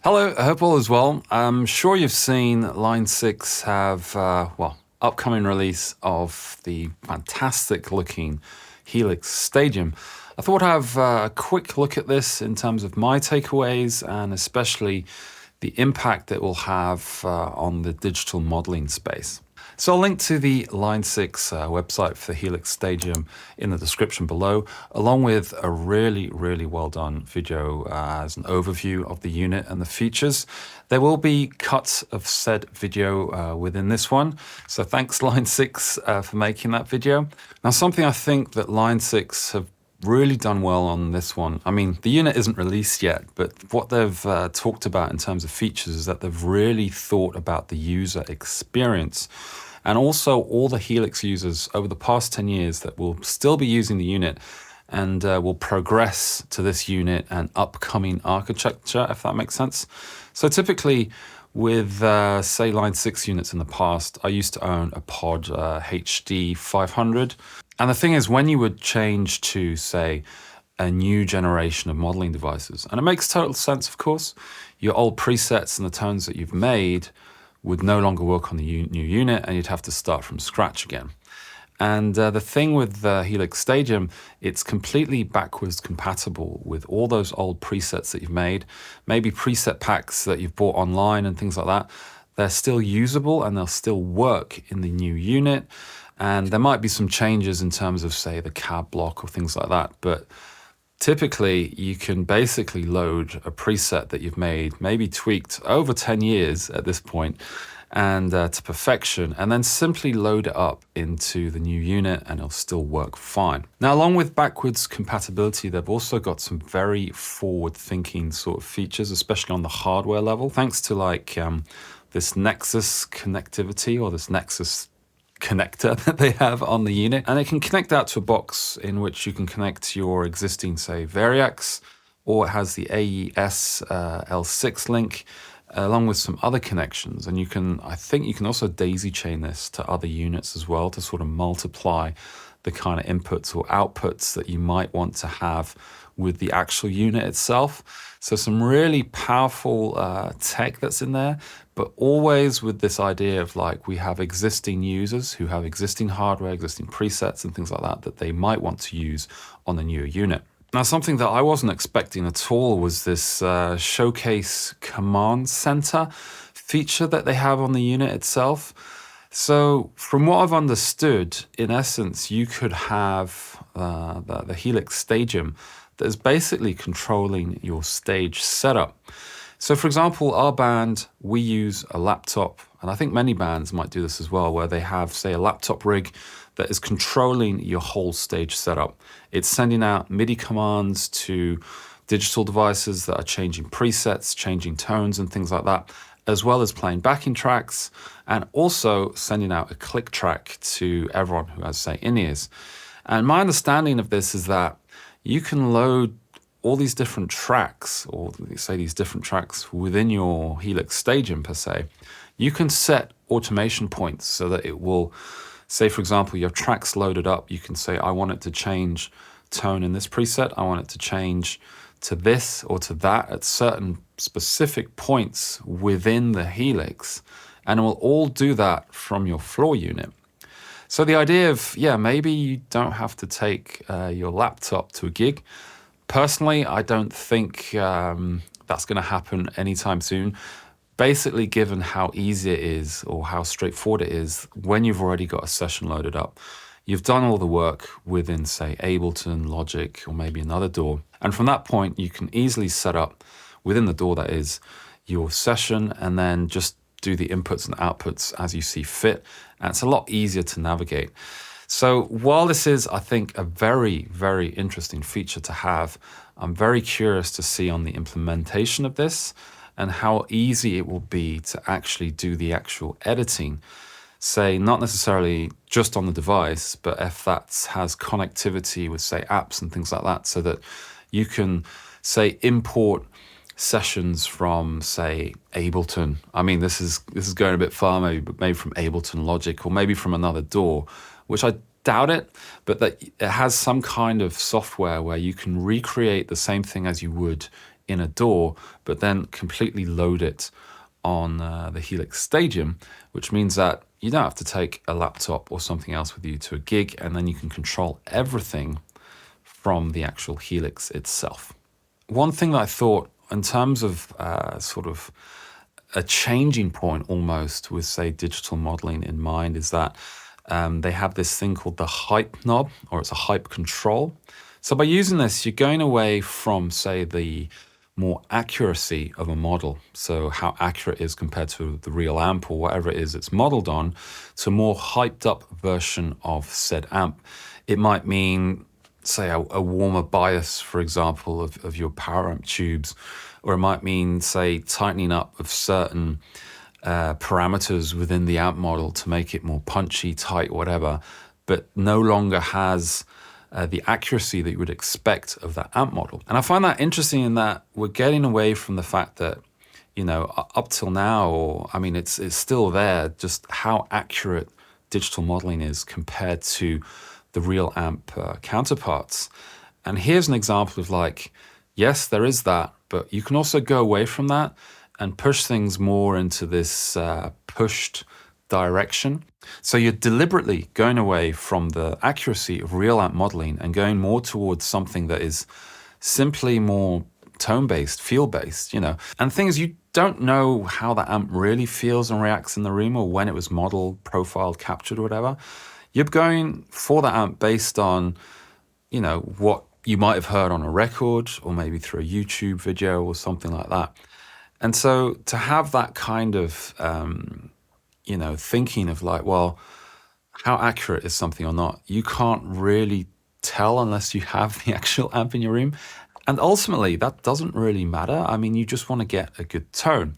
Hello, I hope all is well. I'm sure you've seen Line6 have, upcoming release of the fantastic looking Helix Stadium. I thought I'd have a quick look at this in terms of my takeaways and especially the impact it will have on the digital modeling space. So I'll link to the Line6 website for the Helix Stadium in the description below, along with a really well done video as an overview of the unit and the features. There will be cuts of said video within this one. So thanks Line6 for making that video. Now something I think that Line6 have really done well on this one. I mean, the unit isn't released yet, but what they've talked about in terms of features is that they've really thought about the user experience. And also all the Helix users over the past 10 years that will still be using the unit and will progress to this unit and upcoming architecture, if that makes sense. So typically with, say, Line6 units in the past, I used to own a Pod HD 500. And the thing is, when you would change to, say, a new generation of modeling devices, and it makes total sense, of course, your old presets and the tones that you've made would no longer work on the new unit and you'd have to start from scratch again. And the thing with the Helix Stadium, it's completely backwards compatible with all those old presets that you've made, maybe preset packs that you've bought online and things like that. They're still usable and they'll still work in the new unit. And there might be some changes in terms of, say, the cab block or things like that. But typically, you can basically load a preset that you've made, maybe tweaked over 10 years at this point, and to perfection, and then simply load it up into the new unit and it'll still work fine. Now, along with backwards compatibility, they've also got some very forward-thinking sort of features, especially on the hardware level, thanks to like this Nexus connectivity or this Nexus connector that they have on the unit, and it can connect out to a box in which you can connect your existing, say, Variacs, or it has the AES L6 link along with some other connections. And I think you can also daisy chain this to other units as well to sort of multiply the kind of inputs or outputs that you might want to have with the actual unit itself. So some really powerful tech that's in there, but always with this idea of like, we have existing users who have existing hardware, existing presets and things like that, that they might want to use on the newer unit. Now, something that I wasn't expecting at all was this showcase command center feature that they have on the unit itself. So from what I've understood, in essence, you could have the Helix Stadium that is basically controlling your stage setup. So for example, our band, we use a laptop, and I think many bands might do this as well, where they have, say, a laptop rig that is controlling your whole stage setup. It's sending out MIDI commands to digital devices that are changing presets, changing tones and things like that, as well as playing backing tracks, and also sending out a click track to everyone who has, say, in-ears. And my understanding of this is that you can load all these different tracks, or say these different tracks within your Helix Stadium per se. You can set automation points so that it will, say for example, you have tracks loaded up, you can say, I want it to change tone in this preset, I want it to change to this or to that at certain specific points within the Helix, and it will all do that from your floor unit. So the idea of, maybe you don't have to take your laptop to a gig. Personally, I don't think that's going to happen anytime soon. Basically, given how easy it is or how straightforward it is when you've already got a session loaded up. You've done all the work within, say, Ableton, Logic, or maybe another DAW. And from that point, you can easily set up within the DAW, that is, your session, and then just do the inputs and outputs as you see fit. And it's a lot easier to navigate. So while this is, I think, a very interesting feature to have, I'm very curious to see on the implementation of this and how easy it will be to actually do the actual editing. Say, not necessarily just on the device, but if that has connectivity with, say, apps and things like that, so that you can, say, import sessions from, say, Ableton. I mean, this is going a bit far, maybe from Ableton Logic, or maybe from another DAW, which I doubt it, but that it has some kind of software where you can recreate the same thing as you would in a DAW, but then completely load it on the Helix Stadium, which means that you don't have to take a laptop or something else with you to a gig, and then you can control everything from the actual Helix itself. One thing that I thought in terms of sort of a changing point almost with, say, digital modeling in mind is that they have this thing called the hype knob, or it's a hype control. So by using this, you're going away from, say, the more accuracy of a model, so how accurate it is compared to the real amp or whatever it is it's modeled on, to a more hyped up version of said amp. It might mean, say, a warmer bias, for example, of your power amp tubes, or it might mean, say, tightening up of certain parameters within the amp model to make it more punchy, tight, whatever, but no longer has the accuracy that you would expect of that amp model. And I find that interesting in that we're getting away from the fact that, you know, up till now, or I mean, it's still there, just how accurate digital modeling is compared to the real amp counterparts. And here's an example of like, yes, there is that, but you can also go away from that and push things more into this pushed direction. So you're deliberately going away from the accuracy of real amp modeling and going more towards something that is simply more tone-based, feel-based, you know. And the thing is, you don't know how the amp really feels and reacts in the room, or when it was modeled, profiled, captured, or whatever. You're going for the amp based on, you know, what you might have heard on a record or maybe through a YouTube video or something like that. And so to have that kind of, you know, thinking of like, well, how accurate is something or not? You can't really tell unless you have the actual amp in your room. And ultimately, that doesn't really matter. I mean, you just want to get a good tone.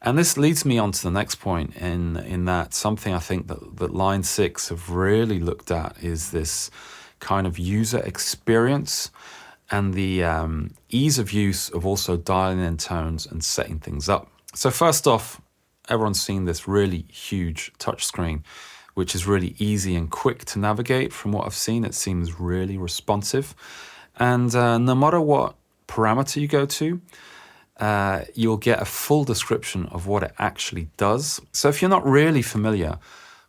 And this leads me on to the next point in that something I think that Line 6 have really looked at is this kind of user experience and the ease of use of also dialing in tones and setting things up. So first off, everyone's seen this really huge touchscreen, which is really easy and quick to navigate. From what I've seen, it seems really responsive. And no matter what parameter you go to, you'll get a full description of what it actually does. So if you're not really familiar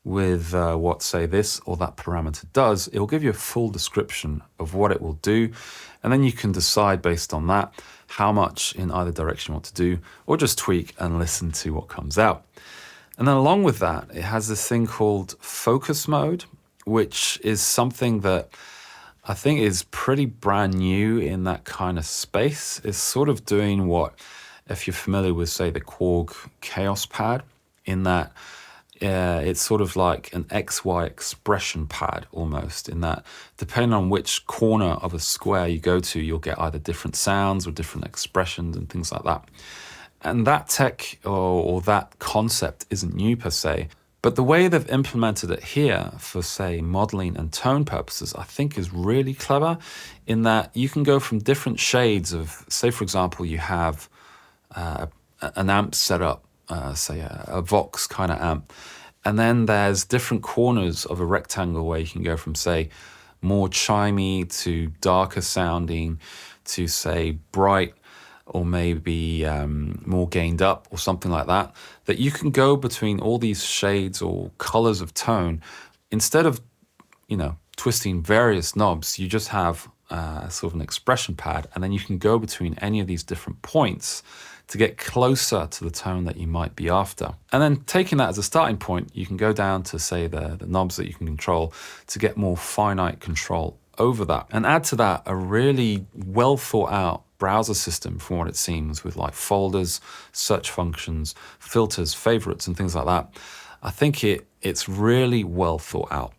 with what, say, this or that parameter does, it'll give you a full description of what it will do. And then you can decide based on that how much in either direction you want to do, or just tweak and listen to what comes out. And then along with that, it has this thing called focus mode, which is something that I think is pretty brand new in that kind of space. It's sort of doing what, if you're familiar with, say, the Korg Chaos pad, in that it's sort of like an XY expression pad almost, in that depending on which corner of a square you go to, you'll get either different sounds or different expressions and things like that. And that tech or that concept isn't new per se, but the way they've implemented it here for, say, modeling and tone purposes, I think is really clever in that you can go from different shades of, say, for example, you have an amp set up, say a Vox kind of amp, and then there's different corners of a rectangle where you can go from, say, more chimey to darker sounding to, say, bright or maybe more gained up or something like that, that you can go between all these shades or colors of tone. Instead of, you know, twisting various knobs, you just have sort of an expression pad, and then you can go between any of these different points to get closer to the tone that you might be after. And then taking that as a starting point, you can go down to, say, the knobs that you can control to get more finite control over that. And add to that a really well thought out browser system, from what it seems, with like folders, search functions, filters, favorites, and things like that. I think it's really well thought out.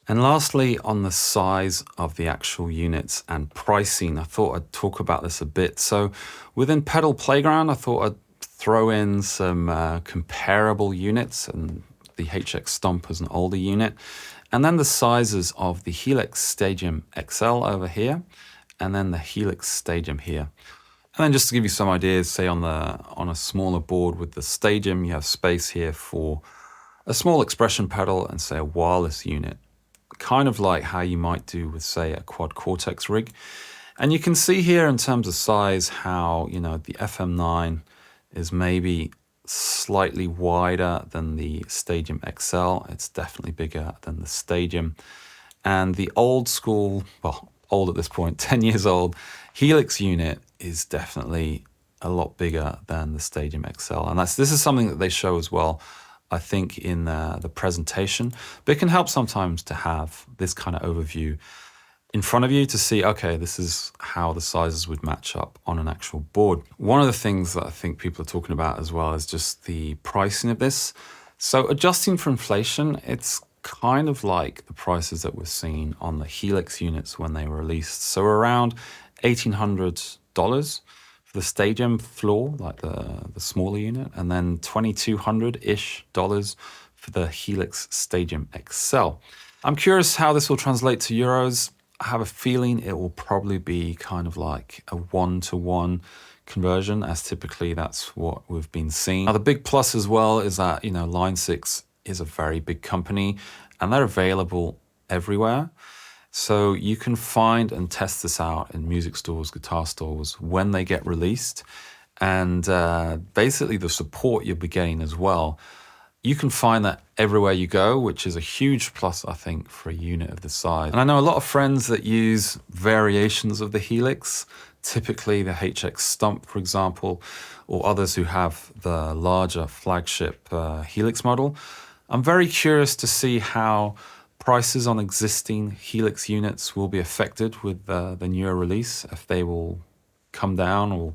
And lastly, on the size of the actual units and pricing, I thought I'd talk about this a bit. So within Pedal Playground, I thought I'd throw in some comparable units, and the HX Stomp is an older unit. And then the sizes of the Helix Stadium XL over here, and then the Helix Stadium here. And then just to give you some ideas, say on a smaller board with the Stadium, you have space here for a small expression pedal and, say, a wireless unit, kind of like how you might do with, say, a quad Cortex rig. And you can see here in terms of size how, you know, the FM9 is maybe slightly wider than the Stadium XL. It's definitely bigger than the Stadium. And the old school, well, old at this point, 10 years old, Helix unit is definitely a lot bigger than the Stadium XL. And this is something that they show as well, I think, in the presentation. But it can help sometimes to have this kind of overview in front of you to see, okay, this is how the sizes would match up on an actual board. One of the things that I think people are talking about as well is just the pricing of this. So adjusting for inflation, it's kind of like the prices that we're seeing on the Helix units when they were released. So around $1,800 for the Stadium floor, like the smaller unit, and then $2,200-ish for the Helix Stadium XL. I'm curious how this will translate to euros. I have a feeling it will probably be kind of like a 1-to-1 conversion, as typically that's what we've been seeing. Now, the big plus as well is that, you know, Line6 is a very big company and they're available everywhere. So you can find and test this out in music stores, guitar stores when they get released. And basically the support you'll be getting as well, you can find that everywhere you go, which is a huge plus, I think, for a unit of this size. And I know a lot of friends that use variations of the Helix, typically the HX Stomp, for example, or others who have the larger flagship Helix model. I'm very curious to see how prices on existing Helix units will be affected with the newer release, if they will come down or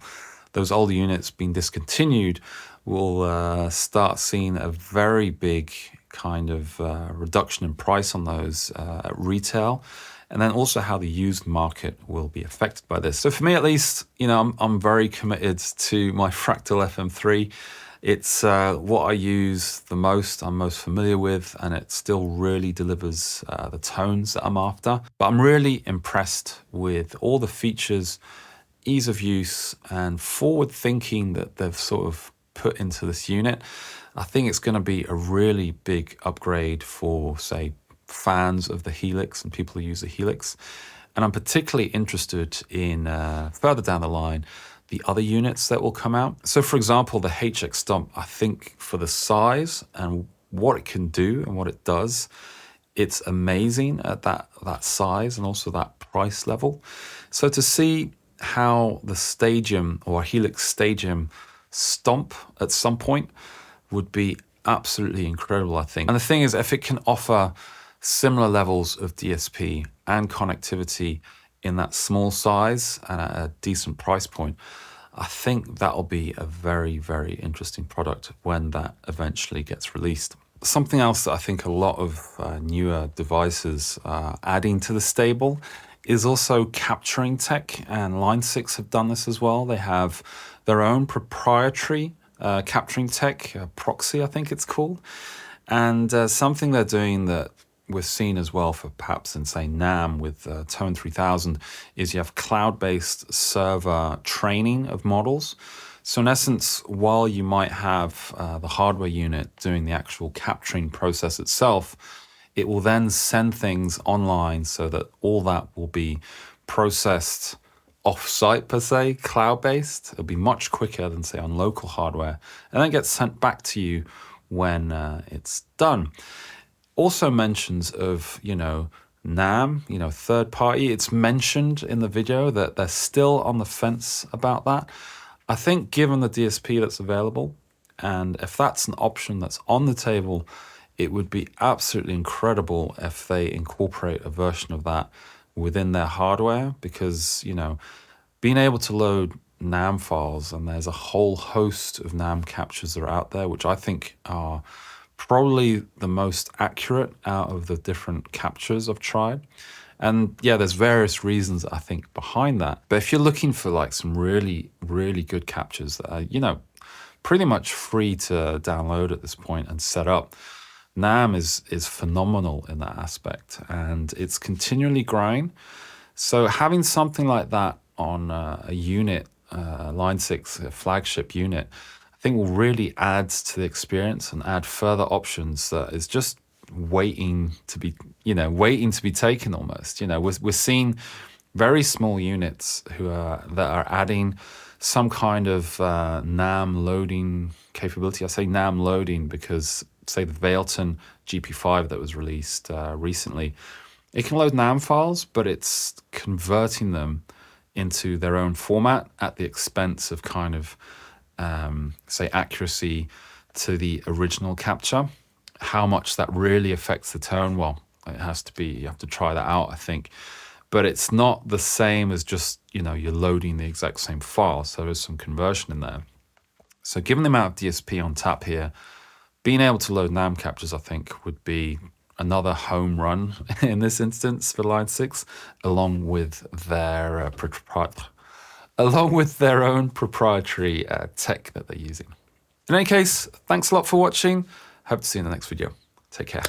those older units being discontinued will start seeing a very big kind of reduction in price on those at retail, and then also how the used market will be affected by this. So for me, at least, you know, I'm very committed to my Fractal FM3. It's what I use the most, I'm most familiar with, and it still really delivers the tones that I'm after. But I'm really impressed with all the features, ease of use, and forward thinking that they've sort of put into this unit. I think it's going to be a really big upgrade for, say, fans of the Helix and people who use the Helix. And I'm particularly interested in, further down the line, the other units that will come out. So for example, the HX Stomp, I think for the size and what it can do and what it does, it's amazing at that size and also that price level. So to see how the Stadium or Helix Stadium Stomp at some point would be absolutely incredible, I think. And the thing is, if it can offer similar levels of DSP and connectivity in that small size and at a decent price point, I think that'll be a very, very interesting product when that eventually gets released. Something else that I think a lot of newer devices are adding to the stable is also capturing tech, and Line6 have done this as well. They have their own proprietary capturing tech, Proxy, I think it's called. And something they're doing that we're seeing as well for perhaps in, say, NAMM with Tone 3000 is you have cloud-based server training of models. So in essence, while you might have the hardware unit doing the actual capturing process itself, it will then send things online so that all that will be processed off-site per se, cloud-based. It'll be much quicker than, say, on local hardware, and then gets sent back to you when it's done. Also mentions of, you know, NAMM, you know, third party. It's mentioned in the video that they're still on the fence about that. I think given the DSP that's available, and if that's an option that's on the table, it would be absolutely incredible if they incorporate a version of that within their hardware, because, you know, being able to load NAMM files, and there's a whole host of NAMM captures that are out there, which I think are probably the most accurate out of the different captures I've tried. And yeah, there's various reasons I think behind that. But if you're looking for like some really, really good captures that are, you know, pretty much free to download at this point and set up, NAMM is phenomenal in that aspect, and it's continually growing. So having something like that on a unit, Line6 flagship unit, I think will really add to the experience and add further options that is just waiting to be taken almost. You know, we're seeing very small units that are adding some kind of NAM loading capability. I say NAM loading because, say, the Vailton GP5 that was released recently, it can load NAM files, but it's converting them into their own format at the expense of kind of, say, accuracy to the original capture. How much that really affects the tone, well, it has to be, you have to try that out, I think. But it's not the same as just, you're loading the exact same file. So there's some conversion in there. So given the amount of DSP on tap here, being able to load NAM captures, I think, would be another home run in this instance for Line6, along with their own proprietary tech that they're using. In any case, thanks a lot for watching. Hope to see you in the next video. Take care.